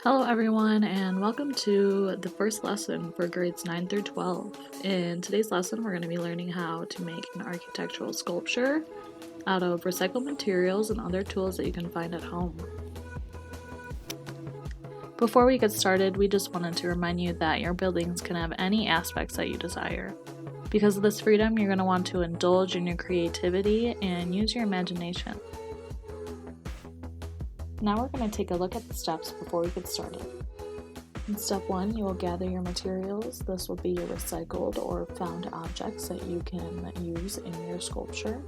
Hello everyone and welcome to the first lesson for grades 9 through 12. In today's lesson we're going to be learning how to make an architectural sculpture out of recycled materials and other tools that you can find at home. Before we get started, we just wanted to remind you that your buildings can have any aspects that you desire. Because of this freedom, you're going to want to indulge in your creativity and use your imagination. Now we're going to take a look at the steps before we get started. In step 1, you will gather your materials. This will be your recycled or found objects that you can use in your sculpture.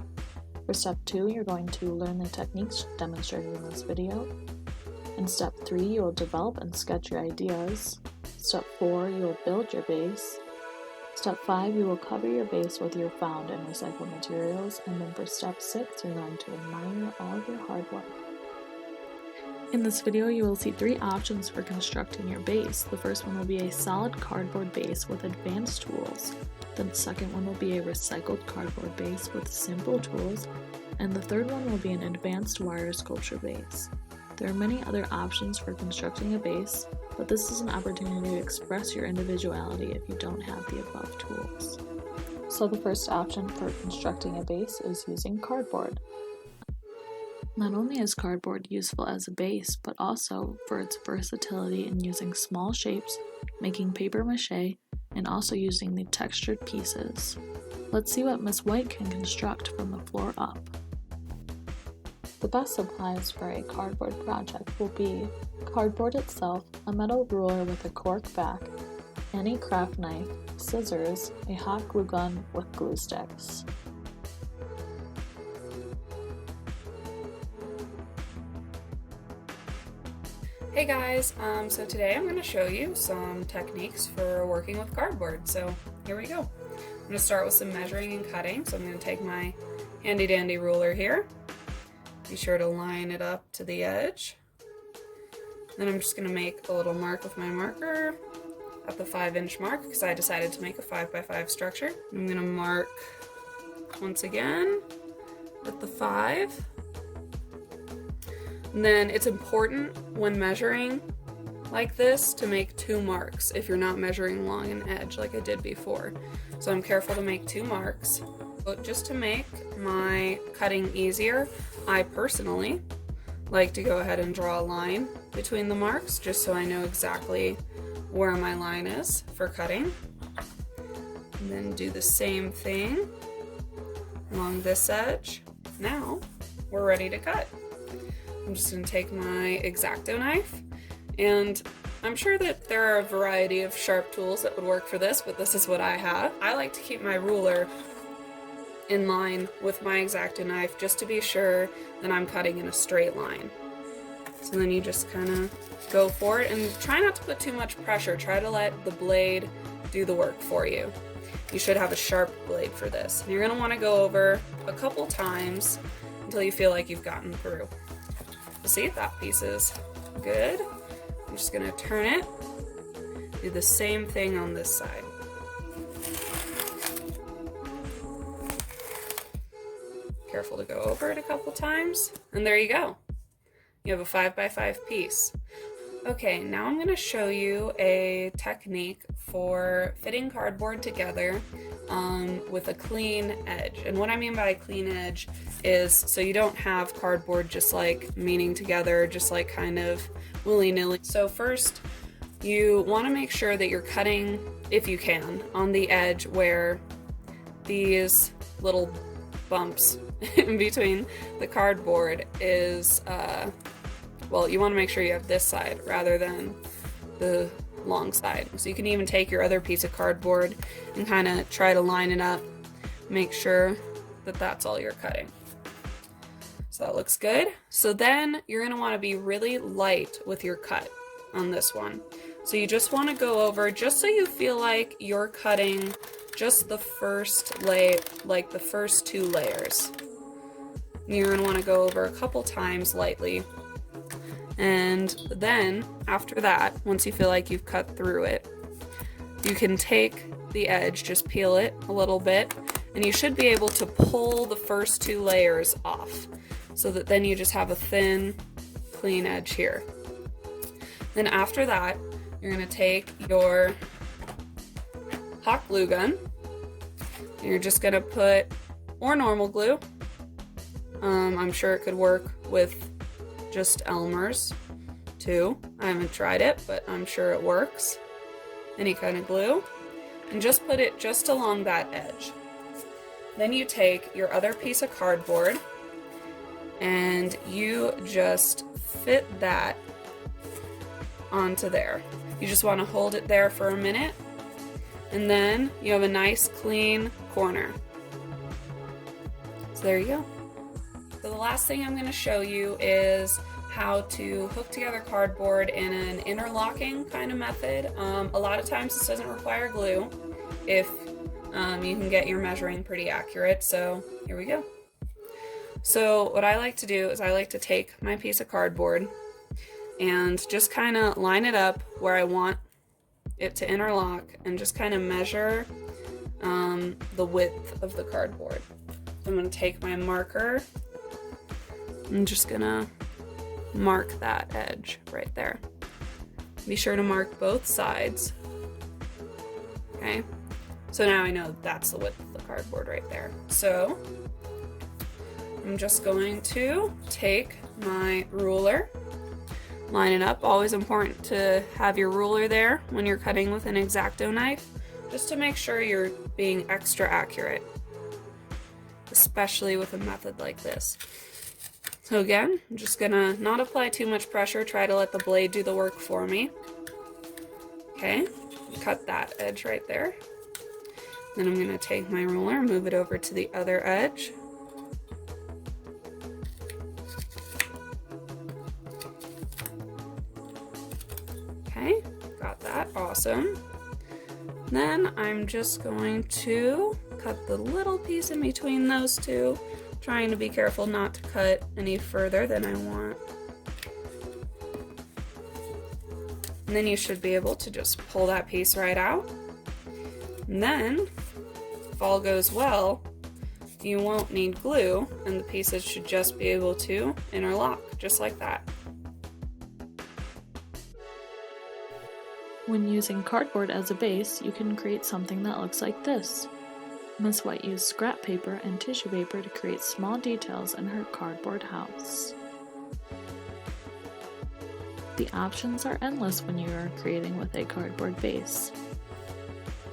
For step 2, you're going to learn the techniques demonstrated in this video. In step 3, you will develop and sketch your ideas. Step 4, you will build your base. Step 5, you will cover your base with your found and recycled materials. And then for step 6, you're going to admire all of your hard work. In this video, you will see 3 options for constructing your base. The first one will be a solid cardboard base with advanced tools. The second one will be a recycled cardboard base with simple tools. And the third one will be an advanced wire sculpture base. There are many other options for constructing a base, but this is an opportunity to express your individuality if you don't have the above tools. So the first option for constructing a base is using cardboard. Not only is cardboard useful as a base, but also for its versatility in using small shapes, making paper mache, and also using the textured pieces. Let's see what Miss White can construct from the floor up. The best supplies for a cardboard project will be cardboard itself, a metal ruler with a cork back, any craft knife, scissors, a hot glue gun with glue sticks. Hey guys, so today I'm going to show you some techniques for working with cardboard. So here we go. I'm going to start with some measuring and cutting. So I'm going to take my handy dandy ruler here. Be sure to line it up to the edge. Then I'm just going to make a little mark with my marker at the 5-inch mark because I decided to make a 5x5 structure. I'm going to mark once again at the 5. And then it's important when measuring like this to make 2 marks if you're not measuring along an edge like I did before. So I'm careful to make 2 marks. But just to make my cutting easier, I personally like to go ahead and draw a line between the marks just so I know exactly where my line is for cutting. And then do the same thing along this edge. Now we're ready to cut. I'm just going to take my X-Acto knife, and I'm sure that there are a variety of sharp tools that would work for this, but this is what I have. I like to keep my ruler in line with my X-Acto knife just to be sure that I'm cutting in a straight line. So then you just kind of go for it and try not to put too much pressure. Try to let the blade do the work for you. You should have a sharp blade for this. And you're going to want to go over a couple times until you feel like you've gotten through. See, that piece is good. I'm just going to turn it. Do the same thing on this side. Careful to go over it a couple times. And there you go. You have a 5x5 piece. Okay, now I'm going to show you a technique for fitting cardboard together with a clean edge. And what I mean by a clean edge is so you don't have cardboard just like meeting together, just like kind of willy-nilly. So first, you want to make sure that you're cutting, if you can, on the edge where these little bumps in between the cardboard is, well, you want to make sure you have this side rather than the long side. So you can even take your other piece of cardboard and kind of try to line it up, make sure that that's all you're cutting. So that looks good. So then you're going to want to be really light with your cut on this one. So you just want to go over just so you feel like you're cutting just the first layer, like the first 2 layers. You're going to want to go over a couple times lightly. And then after that, once you feel like you've cut through it, you can take the edge, just peel it a little bit, and you should be able to pull the first 2 layers off so that then you just have a thin, clean edge here. Then after that, you're gonna take your hot glue gun. You're just gonna put, or normal glue. I'm sure it could work with just Elmer's too. I haven't tried it, but I'm sure it works. Any kind of glue. And just put it just along that edge. Then you take your other piece of cardboard and you just fit that onto there. You just want to hold it there for a minute, and then you have a nice clean corner. So there you go. So the last thing I'm going to show you is how to hook together cardboard in an interlocking kind of method. A lot of times this doesn't require glue if you can get your measuring pretty accurate. So here we go. So what I like to do is I like to take my piece of cardboard and just kind of line it up where I want it to interlock and just kind of measure the width of the cardboard. So I'm going to take my marker. I'm just going to mark that edge right there. Be sure to mark both sides. Okay, so now I know that's the width of the cardboard right there. So I'm just going to take my ruler, line it up. Always important to have your ruler there when you're cutting with an X-Acto knife, just to make sure you're being extra accurate, especially with a method like this. So again, I'm just gonna not apply too much pressure, try to let the blade do the work for me. Okay, cut that edge right there. Then I'm gonna take my ruler, move it over to the other edge. Okay, got that, awesome. Then I'm just going to cut the little piece in between those two, trying to be careful not to cut any further than I want. And then you should be able to just pull that piece right out. And then, if all goes well, you won't need glue, and the pieces should just be able to interlock, just like that. When using cardboard as a base, you can create something that looks like this. Miss White used scrap paper and tissue paper to create small details in her cardboard house. The options are endless when you are creating with a cardboard base.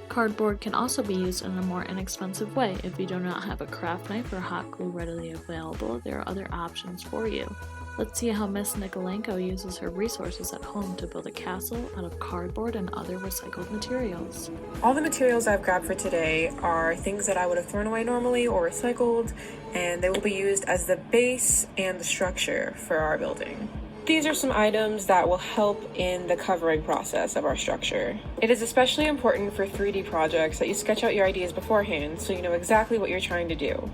Cardboard can also be used in a more inexpensive way. If you do not have a craft knife or hot glue readily available, there are other options for you. Let's see how Miss Nikolenko uses her resources at home to build a castle out of cardboard and other recycled materials. All the materials I've grabbed for today are things that I would have thrown away normally or recycled, and they will be used as the base and the structure for our building. These are some items that will help in the covering process of our structure. It is especially important for 3D projects that you sketch out your ideas beforehand so you know exactly what you're trying to do.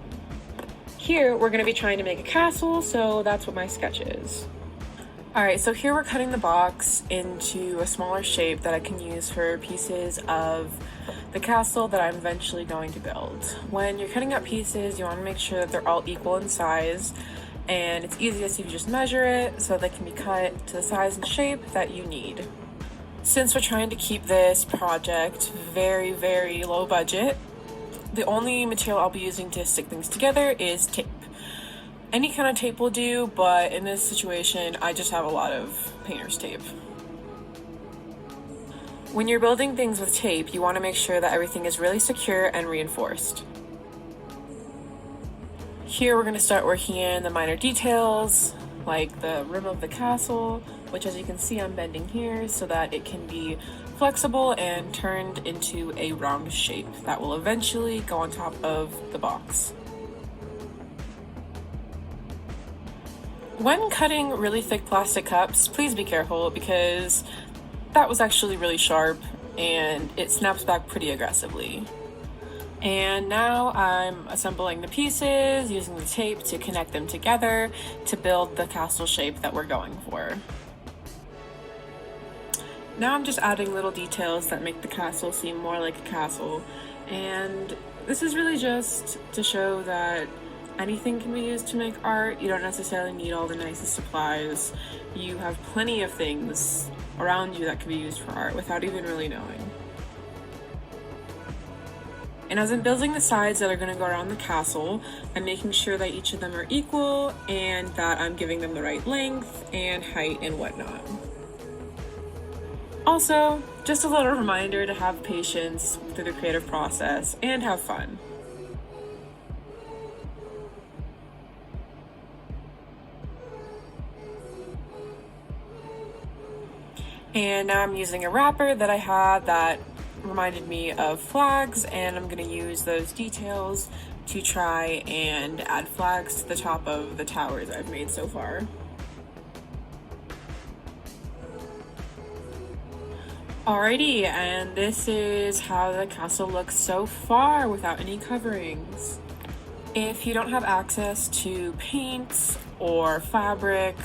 Here, we're going to be trying to make a castle, so that's what my sketch is. Alright, so here we're cutting the box into a smaller shape that I can use for pieces of the castle that I'm eventually going to build. When you're cutting up pieces, you want to make sure that they're all equal in size, and it's easiest if you just measure it so they can be cut to the size and shape that you need. Since we're trying to keep this project very, very low budget, the only material I'll be using to stick things together is tape. Any kind of tape will do, but in this situation, I just have a lot of painter's tape. When you're building things with tape, you want to make sure that everything is really secure and reinforced. Here we're going to start working in the minor details, like the rim of the castle, which as you can see I'm bending here so that it can be flexible and turned into a round shape that will eventually go on top of the box. When cutting really thick plastic cups, please be careful because that was actually really sharp and it snaps back pretty aggressively. And now I'm assembling the pieces, using the tape to connect them together to build the castle shape that we're going for. Now I'm just adding little details that make the castle seem more like a castle, and this is really just to show that anything can be used to make art. You don't necessarily need all the nicest supplies. You have plenty of things around you that could be used for art without even really knowing. And as I'm building the sides that are going to go around the castle, I'm making sure that each of them are equal and that I'm giving them the right length and height and whatnot. Also, just a little reminder to have patience through the creative process and have fun. And now I'm using a wrapper that I had that reminded me of flags, and I'm going to use those details to try and add flags to the top of the towers I've made so far. Alrighty, and this is how the castle looks so far without any coverings. If you don't have access to paints or fabric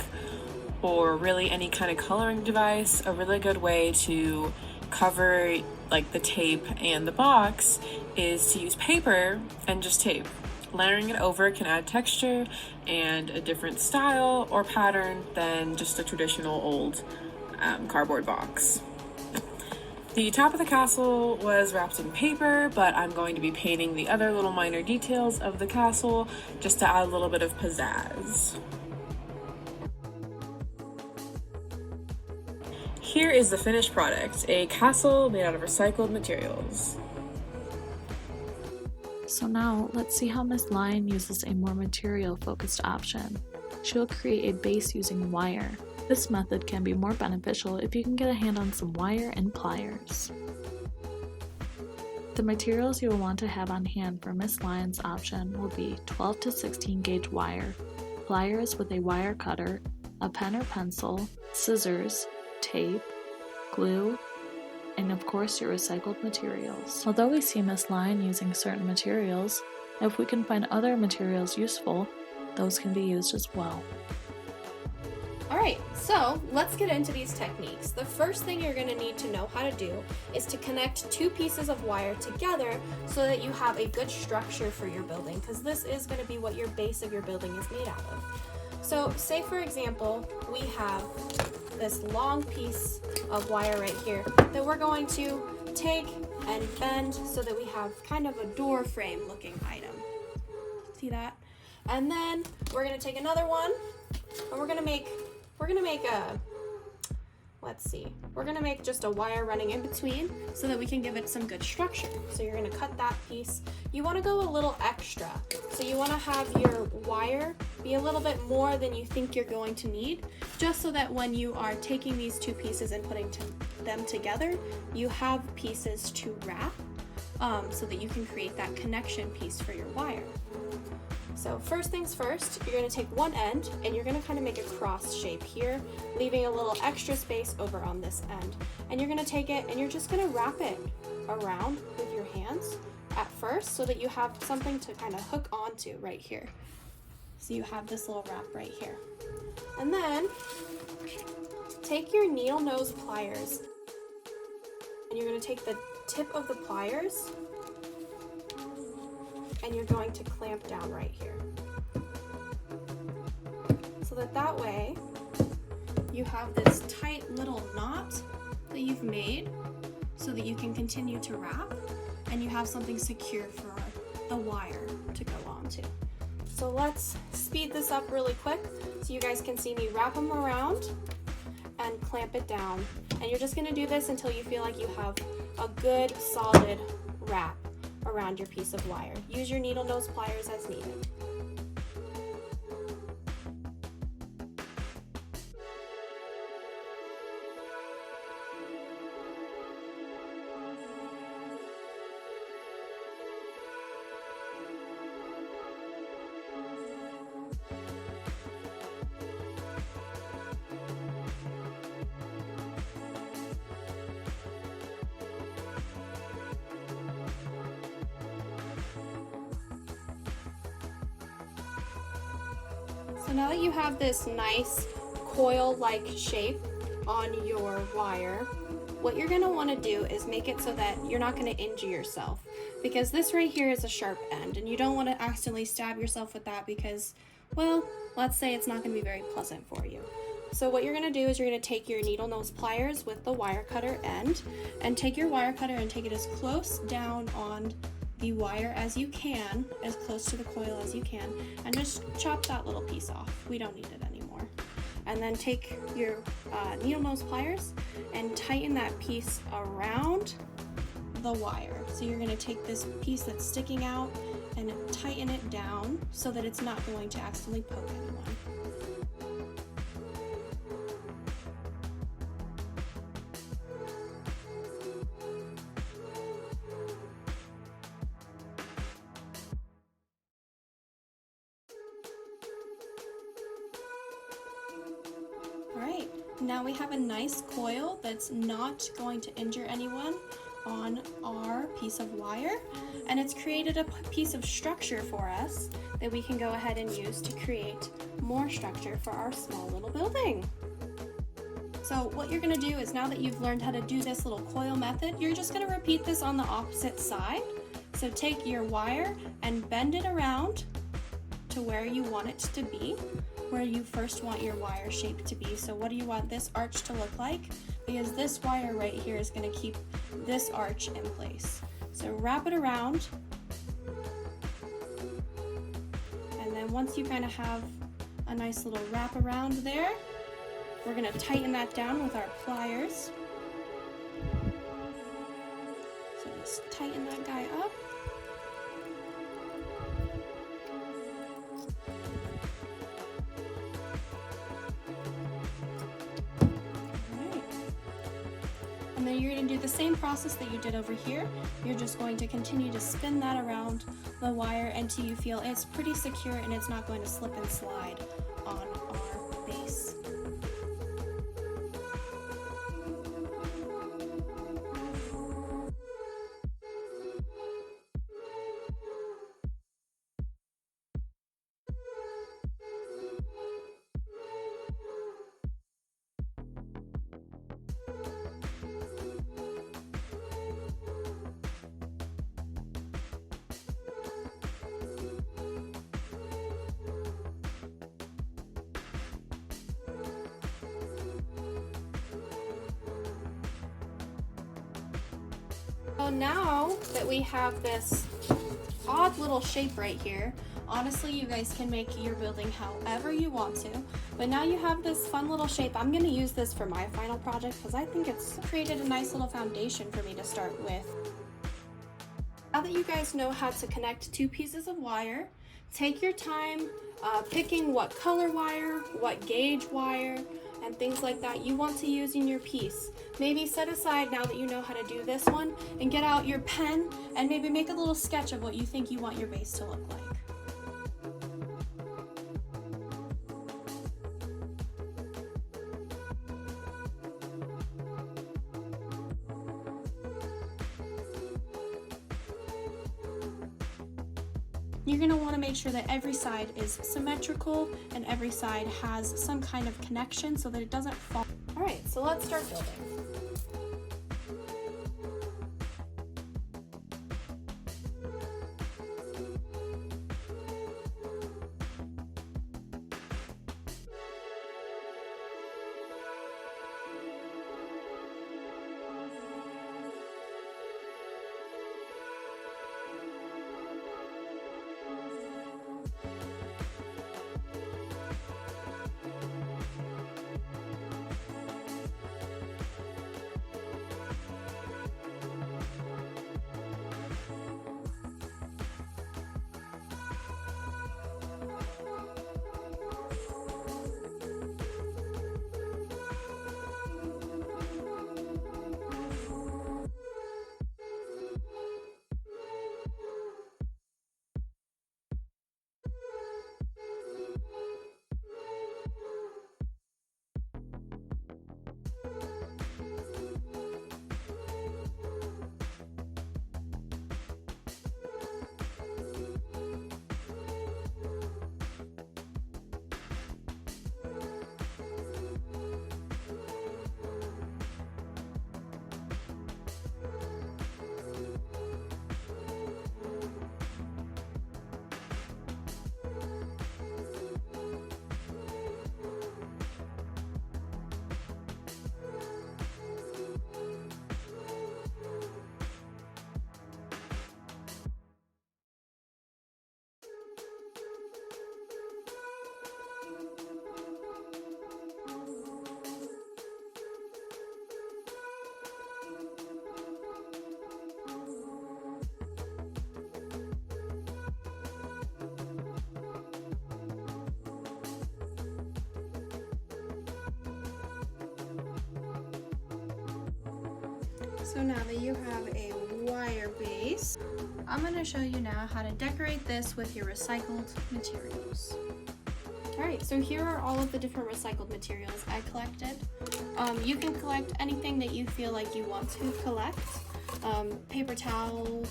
or really any kind of coloring device, a really good way to cover like the tape and the box is to use paper and just tape. Layering it over can add texture and a different style or pattern than just a traditional old cardboard box. The top of the castle was wrapped in paper, but I'm going to be painting the other little minor details of the castle just to add a little bit of pizzazz. Here is the finished product, a castle made out of recycled materials. So now let's see how Miss Lion uses a more material-focused option. She'll create a base using wire. This method can be more beneficial if you can get a hand on some wire and pliers. The materials you will want to have on hand for Miss Lion's option will be 12 to 16 gauge wire, pliers with a wire cutter, a pen or pencil, scissors, tape, glue, and of course your recycled materials. Although we see Miss Lion using certain materials, if we can find other materials useful, those can be used as well. Alright, so let's get into these techniques. The first thing you're going to need to know how to do is to connect two pieces of wire together so that you have a good structure for your building, because this is going to be what your base of your building is made out of. So say for example, we have this long piece of wire right here that we're going to take and bend so that we have kind of a door frame looking item. See that? And then we're going to take another one and we're going to make just a wire running in between so that we can give it some good structure. So you're going to cut that piece. You want to go a little extra. So you want to have your wire be a little bit more than you think you're going to need, just so that when you are taking these two pieces and putting them together, you have pieces to wrap so that you can create that connection piece for your wire. So first things first, you're going to take one end and you're going to kind of make a cross shape here, leaving a little extra space over on this end. And you're going to take it and you're just going to wrap it around with your hands at first so that you have something to kind of hook onto right here. So you have this little wrap right here. And then take your needle nose pliers and you're going to take the tip of the pliers and you're going to clamp down right here. So that way you have this tight little knot that you've made so that you can continue to wrap and you have something secure for the wire to go onto. So let's speed this up really quick so you guys can see me wrap them around and clamp it down. And you're just gonna do this until you feel like you have a good solid wrap around your piece of wire. Use your needle nose pliers as needed. So now that you have this nice coil-like shape on your wire, what you're going to want to do is make it so that you're not going to injure yourself, because this right here is a sharp end and you don't want to accidentally stab yourself with that because, well, let's say it's not going to be very pleasant for you. So what you're going to do is you're going to take your needle nose pliers with the wire cutter end and take your wire cutter and take it as close down on the wire as you can, as close to the coil as you can, and just chop that little piece off. We don't need it anymore. And then take your needle nose pliers and tighten that piece around the wire. So you're going to take this piece that's sticking out and tighten it down so that it's not going to accidentally poke anyone. Alright, now we have a nice coil that's not going to injure anyone on our piece of wire, and it's created a piece of structure for us that we can go ahead and use to create more structure for our small little building. So what you're going to do is, now that you've learned how to do this little coil method, you're just going to repeat this on the opposite side. So take your wire and bend it around to where you want it to be, where you first want your wire shape to be. So what do you want this arch to look like? Because this wire right here is going to keep this arch in place. So wrap it around, and then once you kind of have a nice little wrap around there, we're going to tighten that down with our pliers. So just tighten that guy up. And then you're going to do the same process that you did over here. You're just going to continue to spin that around the wire until you feel it's pretty secure and it's not going to slip and slide on our base. So now that we have this odd little shape right here, honestly you guys can make your building however you want to, but now you have this fun little shape. I'm going to use this for my final project because I think it's created a nice little foundation for me to start with. Now that you guys know how to connect two pieces of wire, take your time picking what color wire, what gauge wire, and things like that you want to use in your piece. Maybe set aside, now that you know how to do this one, and get out your pen and maybe make a little sketch of what you think you want your base to look like. You're going to want to make sure that every side is symmetrical and every side has some kind of connection so that it doesn't fall. Alright, so let's start building. So now that you have a wire base, I'm going to show you now how to decorate this with your recycled materials. Alright, so here are all of the different recycled materials I collected. You can collect anything that you feel like you want to collect. Paper towel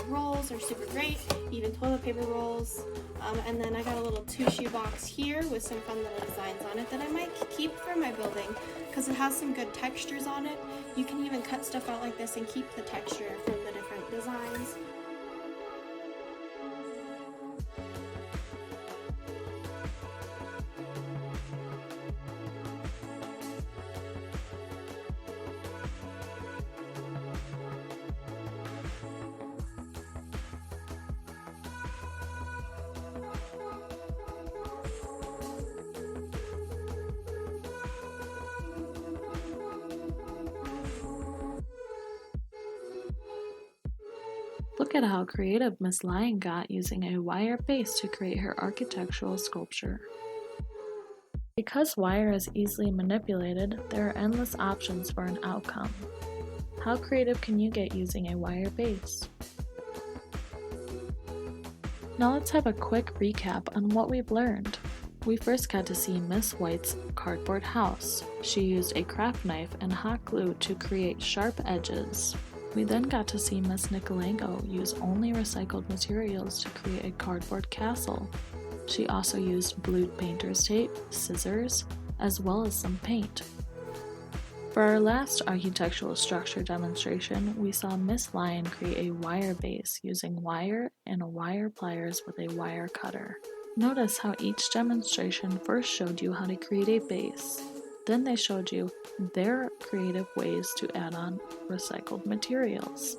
rolls are super great, even toilet paper rolls. And then I got a little tissue box here with some fun little designs on it that I might keep for my building because it has some good textures on it. You can even cut stuff out like this and keep the texture from the different designs. Look at how creative Miss Lion got using a wire base to create her architectural sculpture. Because wire is easily manipulated, there are endless options for an outcome. How creative can you get using a wire base? Now let's have a quick recap on what we've learned. We first got to see Miss White's cardboard house. She used a craft knife and hot glue to create sharp edges. We then got to see Miss Nicolango use only recycled materials to create a cardboard castle. She also used blued painter's tape, scissors, as well as some paint. For our last architectural structure demonstration, we saw Miss Lion create a wire base using wire and wire pliers with a wire cutter. Notice how each demonstration first showed you how to create a base. Then they showed you their creative ways to add on recycled materials.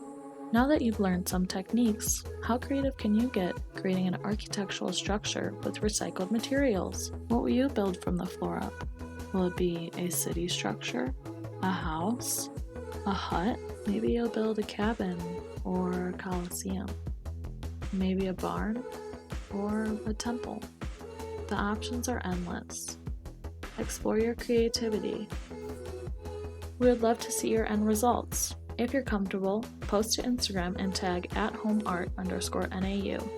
Now that you've learned some techniques, how creative can you get creating an architectural structure with recycled materials? What will you build from the floor up? Will it be a city structure? A house? A hut? Maybe you'll build a cabin or a coliseum. Maybe a barn or a temple. The options are endless. Explore your creativity. We would love to see your end results. If you're comfortable, post to Instagram and tag @homeart_NAU.